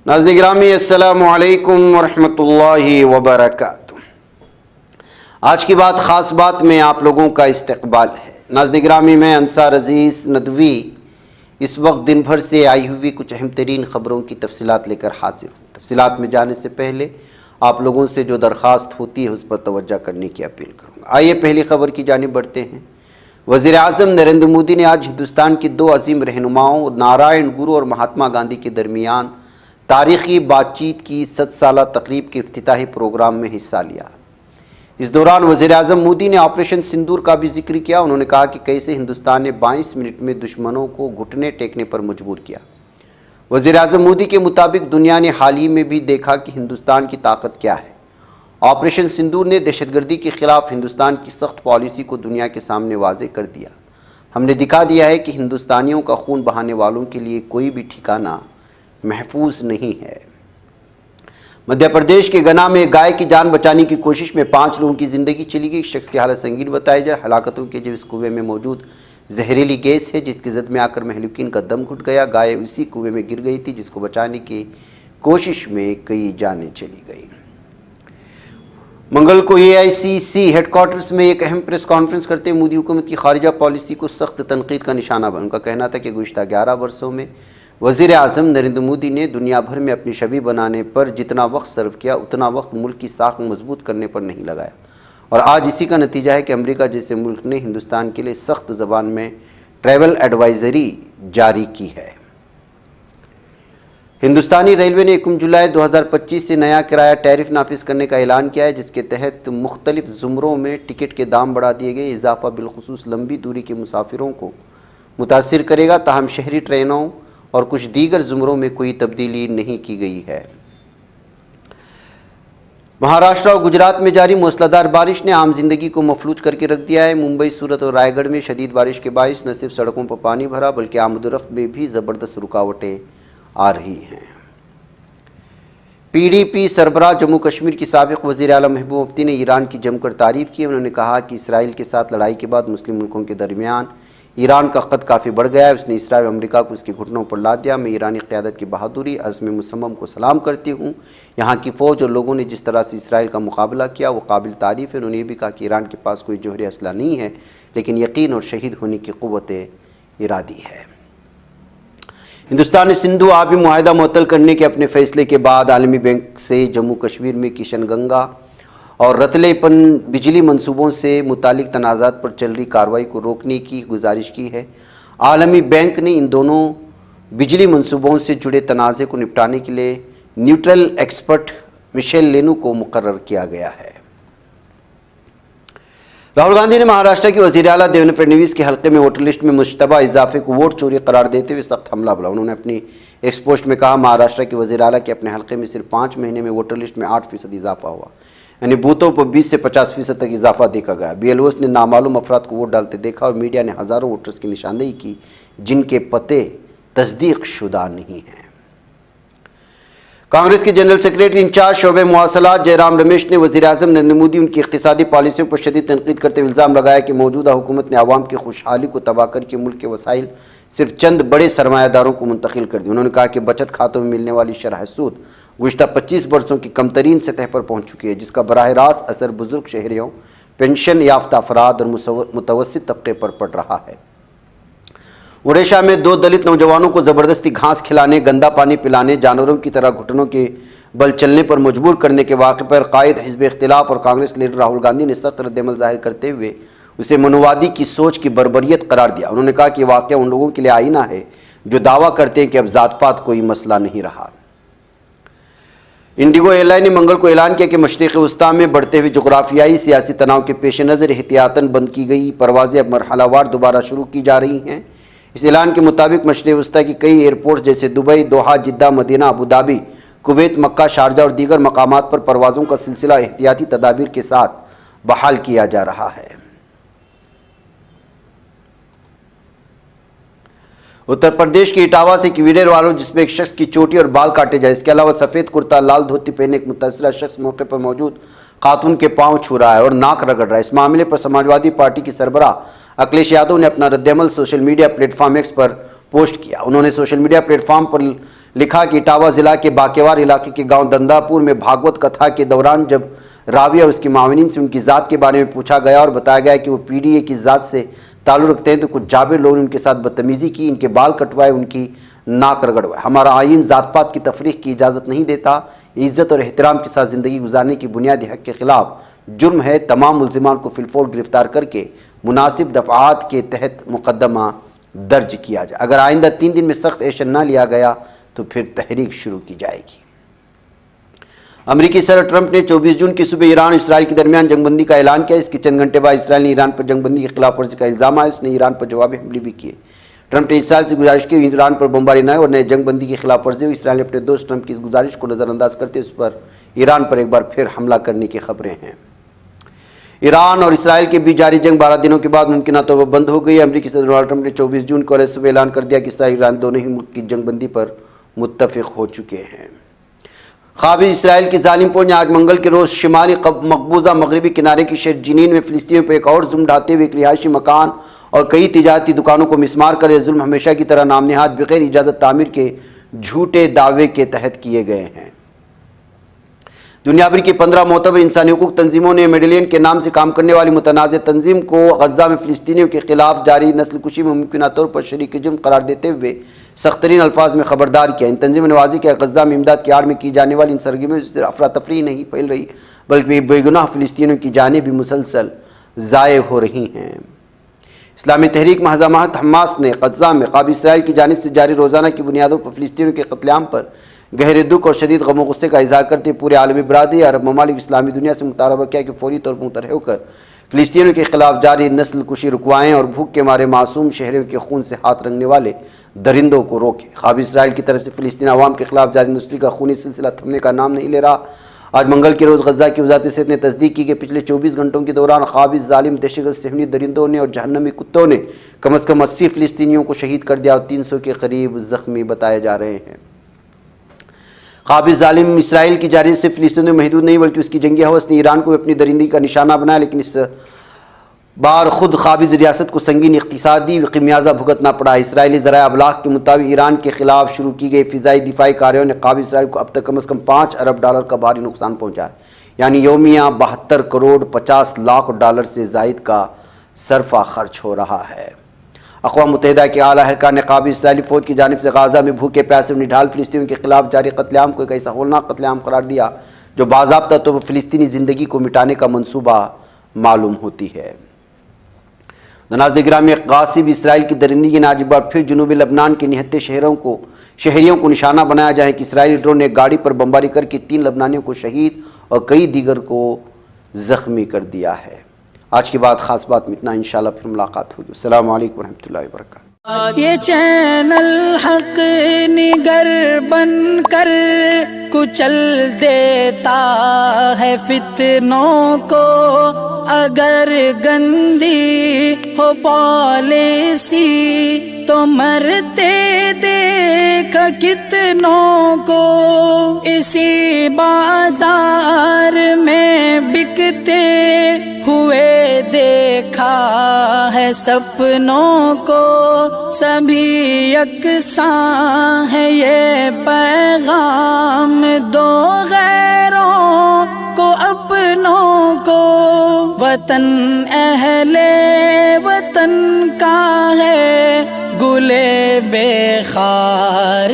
ناظرین گرامی السلام علیکم ورحمۃ اللہ وبرکاتہ۔ آج کی بات خاص بات میں آپ لوگوں کا استقبال ہے۔ ناظرین گرامی میں انصار عزیز ندوی اس وقت دن بھر سے آئی ہوئی کچھ اہم ترین خبروں کی تفصیلات لے کر حاضر ہوں۔ تفصیلات میں جانے سے پہلے آپ لوگوں سے جو درخواست ہوتی ہے اس پر توجہ کرنے کی اپیل کروں گا۔ آئیے پہلی خبر کی جانب بڑھتے ہیں۔ وزیر اعظم نریندر مودی نے آج ہندوستان کے دو عظیم رہنماؤں نارائن گرو اور مہاتما گاندھی کے درمیان تاریخی بات چیت کی 100 سالہ تقریب کے افتتاحی پروگرام میں حصہ لیا۔ اس دوران وزیر اعظم مودی نے آپریشن سندور کا بھی ذکر کیا۔ انہوں نے کہا کہ کیسے ہندوستان نے 22 منٹ میں دشمنوں کو گھٹنے ٹیکنے پر مجبور کیا۔ وزیر اعظم مودی کے مطابق دنیا نے حال ہی میں بھی دیکھا کہ ہندوستان کی طاقت کیا ہے۔ آپریشن سندور نے دہشت گردی کے خلاف ہندوستان کی سخت پالیسی کو دنیا کے سامنے واضح کر دیا۔ ہم نے دکھا دیا ہے کہ ہندوستانیوں کا خون بہانے والوں کے لیے کوئی بھی ٹھکانہ محفوظ نہیں ہے۔ مدھیہ پردیش کے گنا میں گائے کی جان بچانے کی کوشش میں 5 لوگوں کی زندگی چلی گئی۔ شخص کی حالت سنگین بتائی جائے۔ ہلاکتوں کے جو اس کنویں میں موجود زہریلی گیس ہے جس کی زد میں آ کر مہلوکین کا دم گھٹ گیا۔ گائے اسی کنویں میں گر گئی تھی جس کو بچانے کی کوشش میں کئی جانیں چلی گئی۔ منگل کو AICC ہیڈ کوارٹرز میں ایک اہم پریس کانفرنس کرتے ہوئے مودی حکومت کی خارجہ پالیسی کو سخت تنقید کا نشانہ بنا۔ ان کا کہنا تھا کہ گزشتہ 11 برسوں میں وزیر اعظم نریندر مودی نے دنیا بھر میں اپنی چھوی بنانے پر جتنا وقت صرف کیا اتنا وقت ملک کی ساکھ مضبوط کرنے پر نہیں لگایا، اور آج اسی کا نتیجہ ہے کہ امریکہ جیسے ملک نے ہندوستان کے لیے سخت زبان میں ٹریول ایڈوائزری جاری کی ہے۔ ہندوستانی ریلوے نے 1 جولائی 2025 سے نیا کرایہ ٹیرف نافذ کرنے کا اعلان کیا ہے جس کے تحت مختلف زمروں میں ٹکٹ کے دام بڑھا دیے گئے۔ اضافہ بالخصوص لمبی دوری کے مسافروں کو متاثر کرے گا، تاہم شہری ٹرینوں اور کچھ دیگر زمروں میں کوئی تبدیلی نہیں کی گئی ہے۔ مہاراشٹر اور گجرات میں جاری موسلادھار بارش نے عام زندگی کو مفلوج کر کے رکھ دیا ہے۔ ممبئی، سورت اور رائے گڑھ میں شدید بارش کے باعث نہ صرف سڑکوں پر پانی بھرا بلکہ آمد و رفت میں بھی زبردست رکاوٹیں آ رہی ہیں۔ PDP سربراہ جموں کشمیر کی سابق وزیر اعلیٰ محبوبہ مفتی نے ایران کی جم کر تعریف کی۔ انہوں نے کہا کہ اسرائیل کے ساتھ لڑائی کے بعد مسلم ملکوں کے درمیان ایران کا قد کافی بڑھ گیا ہے۔ اس نے اسرائیل اور امریکہ کو اس کے گھٹنوں پر لاد دیا۔ میں ایرانی قیادت کی بہادری، عزم مصمم کو سلام کرتی ہوں۔ یہاں کی فوج اور لوگوں نے جس طرح سے اسرائیل کا مقابلہ کیا وہ قابل تعریف ہے۔ انہوں نے یہ بھی کہا کہ ایران کے پاس کوئی جوہری اسلحہ نہیں ہے لیکن یقین اور شہید ہونے کی قوت ارادی ہے۔ ہندوستان نے سندھو آبی معاہدہ معطل کرنے کے اپنے فیصلے کے بعد عالمی بینک سے جموں کشمیر میں کشن گنگا اور رتلے پن بجلی منصوبوں سے متعلق تنازعات پر چل رہی کارروائی کو روکنے کی گزارش کی ہے۔ عالمی بینک نے ان دونوں بجلی منصوبوں سے جڑے تنازع کو نپٹانے کے لیے نیوٹرل ایکسپرٹ مشیل لینو کو مقرر کیا گیا ہے۔ راہل گاندھی نے مہاراشٹر کے وزیر اعلیٰ دیویندر فڈنویس کے حلقے میں ووٹر لسٹ میں مشتبہ اضافے کو ووٹ چوری قرار دیتے ہوئے سخت حملہ بولا۔ انہوں نے اپنی ایک پوسٹ میں کہا مہاراشٹر کے وزیر اعلیٰ کے اپنے حلقے میں صرف 5 مہینے میں ووٹر لسٹ میں 8% اضافہ ہوا، یعنی بوتھوں پر 20 سے 50% تک اضافہ دیکھا گیا۔ BLOs نے نامعلوم افراد کو ووٹ ڈالتے دیکھا اور میڈیا نے ہزاروں ووٹرز کی نشاندہی کی جن کے پتے تصدیق شدہ نہیں ہیں۔ کانگریس کے جنرل سیکریٹری انچارج شعبہ مواصلات جے رام رمیش نے وزیر اعظم نریندر مودی ان کی اقتصادی پالیسیوں پر شدید تنقید کرتے ہوئے الزام لگایا کہ موجودہ حکومت نے عوام کی خوشحالی کو تباہ کر کے ملک کے وسائل صرف چند بڑے سرمایہ داروں کو منتقل کر دی۔ انہوں نے کہا کہ بچت کھاتوں میں ملنے والی شرح سود گزشتہ 25 برسوں کی کم ترین سطح پر پہنچ چکی ہے جس کا براہ راست اثر بزرگ شہریوں، پینشن یافتہ افراد اور متوسط طبقے پر پڑ رہا ہے۔ اڑیسہ میں 2 دلت نوجوانوں کو زبردستی گھاس کھلانے، گندا پانی پلانے، جانوروں کی طرح گھٹنوں کے بل چلنے پر مجبور کرنے کے واقعے پر قائد حزب اختلاف اور کانگریس لیڈر راہل گاندھی نے سخت رد عمل ظاہر کرتے ہوئے اسے منووادی کی سوچ کی بربریت قرار دیا۔ انہوں نے کہا کہ یہ واقعہ ان لوگوں کے لیے آئینہ ہے جو دعویٰ کرتے ہیں کہ اب ذات پات کوئی مسئلہ نہیں رہا۔ انڈیگو ایئر لائن نے منگل کو اعلان کیا کہ مشرق وسطیٰ میں بڑھتے ہوئے جغرافیائی سیاسی تناؤ کے پیش نظر احتیاطاً بند کی گئی پروازیں اب مرحلہ وار دوبارہ شروع کی جا رہی ہیں۔ اس اعلان کے مطابق مشرق وسطیٰ کی کئی ایئرپورٹس جیسے دبئی، دوحہ، جدہ، مدینہ، ابوظہبی، کویت، مکہ، شارجہ اور دیگر مقامات پر پروازوں کا سلسلہ احتیاطی تدابیر کے ساتھ بحال کیا جا رہا ہے۔ اتر پردیش کے اٹاوہ سے ایک ویڈیو وائرل جس میں ایک شخص کی چوٹی اور بال کاٹے جائے، اس کے علاوہ سفید کرتا لال دھوتی پہنے ایک متاثرہ شخص موقع پر موجود خاتون کے پاؤں چھو رہا ہے اور ناک رگڑ رہا ہے۔ اس معاملے پر سماجوادی پارٹی کی سربراہ اکھلیش یادو نے اپنا رد عمل social media platform X پر پوسٹ کیا۔ انہوں نے سوشل میڈیا پلیٹ فارم پر لکھا کہ اٹاوا ضلع کے باکیوار علاقے کے گاؤں دنداپور میں بھاگوت کتھا کے دوران جب راوی اور اس کے معاونین سے ان کی ذات کے بارے میں پوچھا گیا اور بتایا گیا کہ وہ پی ڈی اے کی ذات سے تعلق رکھتے ہیں تو کچھ جابر لوگوں نے ان کے ساتھ بدتمیزی کی، ان کے بال کٹوائے، ان کی ناک رگڑوائے۔ ہمارا آئین ذات پات کی تفریق کی اجازت نہیں دیتا، عزت اور احترام کے ساتھ زندگی گزارنے کی بنیادی حق کے خلاف جرم ہے۔ تمام ملزمان کو فی الفور گرفتار کر کے مناسب دفعات کے تحت مقدمہ درج کیا جائے۔ اگر آئندہ 3 دن میں سخت ایکشن نہ لیا گیا تو پھر تحریک شروع کی جائے گی۔ امریکی صدر ٹرمپ نے 24 جون کی صبح ایران اور اسرائیل کے درمیان جنگ بندی کا اعلان کیا۔ اس کے چند گھنٹے بعد اسرائیل نے ایران پر جنگ بندی کی خلاف ورزی کا الزام آیا، اس نے ایران پر جوابی حملے بھی کیے۔ ٹرمپ نے اسرائیل سے گزارش کی ایران پر بمباری نہ ہو اور نئے جنگ بندی کی خلاف ورزی ہوئی۔ اسرائیل نے اپنے دوست ٹرمپ کی اس گزارش کو نظر انداز کرتے اس پر ایران پر ایک بار پھر حملہ کرنے کی خبریں ہیں۔ ایران اور اسرائیل کے بیچ جاری جنگ 12 دنوں کے بعد ممکنہ طور پر بند ہو گئی ہے۔ امریکی صدر ڈونلڈ ٹرمپ نے 24 جون کو صبح اعلان کر دیا کہ اسرائیل اور ایران دونوں ہی ملک کی جنگ بندی پر متفق ہو چکے ہیں۔ قابض اسرائیل کی ظالم فوج نے آج منگل کے روز شمالی مقبوضہ مغربی کنارے کے شہر جنین میں فلسطینیوں پر ایک اور ظلم ڈھاتے ہوئے ایک رہائشی مکان اور کئی تجارتی دکانوں کو مسمار کر یہ ظلم ہمیشہ کی طرح نام نہاد بغیر اجازت تعمیر کے جھوٹے دعوے کے تحت کیے گئے ہیں۔ دنیا بھر کی 15 معتبر انسانی حقوق تنظیموں نے میڈیلین کے نام سے کام کرنے والی متنازع تنظیم کو غزہ میں فلسطینیوں کے خلاف جاری نسل کشی میں ممکنہ طور پر شریک جرم قرار دیتے ہوئے سخت ترین الفاظ میں خبردار کیا۔ ان تنظیموں نے واضح کیا کہ غزہ میں امداد کی آڑ میں کی جانے والی ان سرگرمیوں سے افراتفری نہیں پھیل رہی بلکہ بے گناہ فلسطینیوں کی جانیں بھی مسلسل ضائع ہو رہی ہیں۔ اسلامی تحریک مہزامت حماس نے غزہ میں قابض اسرائیل کی جانب سے جاری روزانہ کی بنیادوں پر فلسطینیوں کے قتل عام پر گہرے دکھ اور شدید غم و غصے کا اظہار کرتے پورے عالمی برادری عرب ممالک اسلامی دنیا سے مطالبہ کیا کہ فوری طور پر متحد ہو کر فلسطینیوں کے خلاف جاری نسل کشی رکوائیں اور بھوک کے مارے معصوم شہریوں کے خون سے ہاتھ رنگنے والے درندوں کو روکیں۔ قابض اسرائیل کی طرف سے فلسطینی عوام کے خلاف جاری نسلی کا خونی سلسلہ تھمنے کا نام نہیں لے رہا۔ آج منگل کے روز غزہ کی وزارت صحت نے تصدیق کی کہ پچھلے 24 گھنٹوں کے دوران قابض ظالم دہشتگرد صہیونی درندوں نے اور جہنمی کتوں نے کم از کم 80 فلسطینیوں کو شہید کر دیا اور 300 کے قریب زخمی بتائے جا رہے ہیں۔ قابض ظالم اسرائیل کی جانب سے فلسطینیوں میں محدود نہیں بلکہ اس کی جنگی ہوس نے ایران کو اپنی درندگی کا نشانہ بنایا، لیکن اس بار خود قابض ریاست کو سنگین اقتصادی خمیازہ بھگتنا پڑا۔ اسرائیلی ذرائع ابلاغ کے مطابق ایران کے خلاف شروع کی گئی فضائی دفاعی کارروائیوں نے قابض اسرائیل کو اب تک کم از کم $5 ارب کا بھاری نقصان پہنچا ہے، یعنی یومیہ 72 کروڑ 50 لاکھ ڈالر سے زائد کا صرفہ خرچ ہو رہا ہے۔ اقوام متحدہ کے اعلیٰ اہلکار نے قابض اسرائیلی فوج کی جانب سے غزہ میں بھوکے پیاسے اور نڈھال فلسطینیوں کے خلاف جاری قتل عام کو ایک ایسا ہولناک قتل عام قرار دیا جو باضابطہ طور پر فلسطینی زندگی کو مٹانے کا منصوبہ معلوم ہوتی ہے۔ ناظرین گرامی، غاصب اسرائیل کی درندگی نے آج ایک بار پھر جنوبی لبنان کے نہتے شہریوں کو نشانہ بنایا جائے کہ اسرائیلی ڈرون نے گاڑی پر بمباری کر کے 3 لبنانیوں کو شہید اور کئی دیگر کو زخمی کر دیا ہے۔ آج کی بات خاص بات میں اتنا، انشاءاللہ پھر ملاقات ہوگی۔ السلام علیکم ورحمۃ اللہ وبرکاتہ۔ یہ چینل حق نگر بن کر کچل دیتا ہے فتنوں کو، اگر گندی ہو پالیسی تو مرتے دیکھ کتنوں کو، اسی بازار میں بکتے ہوئے دیکھا ہے سپنوں کو، سبھی یکساں ہے یہ پیغام دو غیروں کو اپنوں کو، وطن اہل وطن کا ہے گلے بے خار